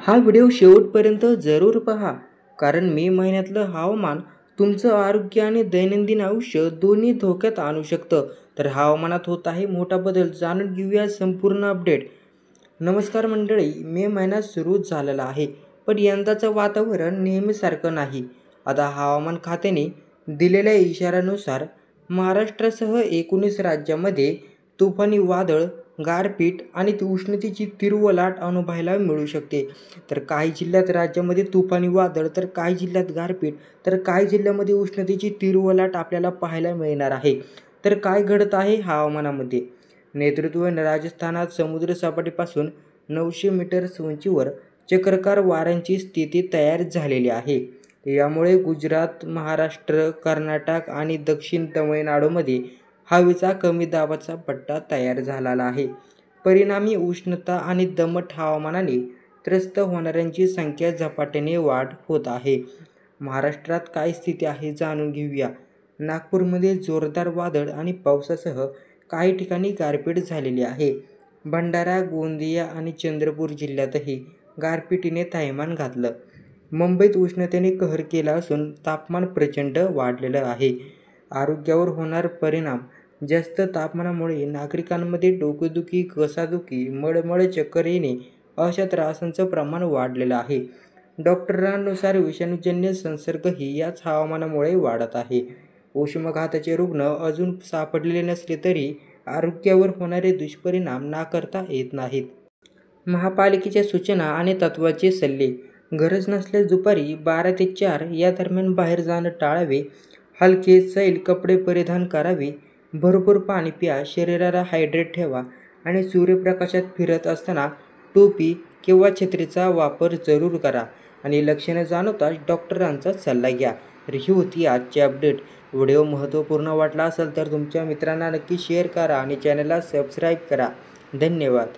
हा व्हिडिओ शेवटपर्यंत जरूर पहा, कारण मे महिन्यातलं हवामान तुमचं आरोग्य आणि दैनंदिन आयुष्य दोन्ही धोक्यात आणू शकतं. तर हवामानात होत आहे मोठा बदल, जाणून घेऊया संपूर्ण अपडेट. नमस्कार मंडळी, मे महिना सुरू झालेला आहे, पण यंदाचं वातावरण नेहमीसारखं नाही. आता हवामान खात्याने दिलेल्या इशाऱ्यानुसार महाराष्ट्रासह 19 राज्यांमध्ये तुफानी वादळ, गारपीट आणि उष्णतेची तीव्र लाट अनुभवायला मिळू शकते. तर काही जिल्ह्यात राज्यामध्ये तुफानी वादळ, तर काही जिल्ह्यात गारपीट, तर काही जिल्ह्यामध्ये उष्णतेची तीव्र लाट आपल्याला पाहायला मिळणार आहे. तर काय घडत आहे हवामानामध्ये? नेतृत्व राजस्थानात समुद्रसपाटीपासून 900 मीटर्स उंचीवर चक्राकार वाऱ्यांची स्थिती तयार झालेली आहे. यामुळे गुजरात, महाराष्ट्र, कर्नाटक आणि दक्षिण तमिळनाडूमध्ये हवेचा कमी दाबाचा पट्टा तयार झालेला आहे. परिणामी उष्णता आणि दमट हवामानाने त्रस्त होणाऱ्यांची संख्या झपाट्याने वाढ होत आहे. महाराष्ट्रात काय स्थिती आहे जाणून घेऊया. नागपूरमध्ये जोरदार वादळ आणि पावसासह काही ठिकाणी गारपीट झालेली आहे. भंडारा, गोंदिया आणि चंद्रपूर जिल्ह्यातही गारपिटीने थैमान घातलं. मुंबईत उष्णतेने कहर केला असून तापमान प्रचंड वाढलेलं आहे. आरोग्यावर होणार परिणाम. जास्त तापमानामुळे नागरिकांमध्ये डोकेदुखी, घसादुखी, मळमळ, चक्कर येणे अशा त्रासांचं प्रमाण वाढलेलं आहे. डॉक्टरांनुसार विषाणूजन्य संसर्गही याच हवामानामुळे वाढत आहे. उष्माघाताचे रुग्ण अजून सापडलेले नसले तरी आरोग्यावर होणारे दुष्परिणाम नाकारता येत नाहीत. महापालिकेच्या सूचना आणि तत्त्वाचे सल्ले. गरज नसल्यास दुपारी 12 ते 4 या दरम्यान बाहेर जाणं टाळावे. हलके सैल कपडे परिधान करावे. भरपूर पाणी प्या. शरीराला हायड्रेट ठेवा आणि सूर्यप्रकाशात फिरत असताना टोपी किंवा छत्रीचा वापर जरूर करा आणि लक्षणे जाणवताच डॉक्टरांचा सल्ला घ्या. तर ही होती आजची अपडेट. व्हिडिओ महत्त्वपूर्ण वाटला असेल तर तुमच्या मित्रांना नक्की शेअर करा आणि चॅनलला सबस्क्राईब करा. धन्यवाद.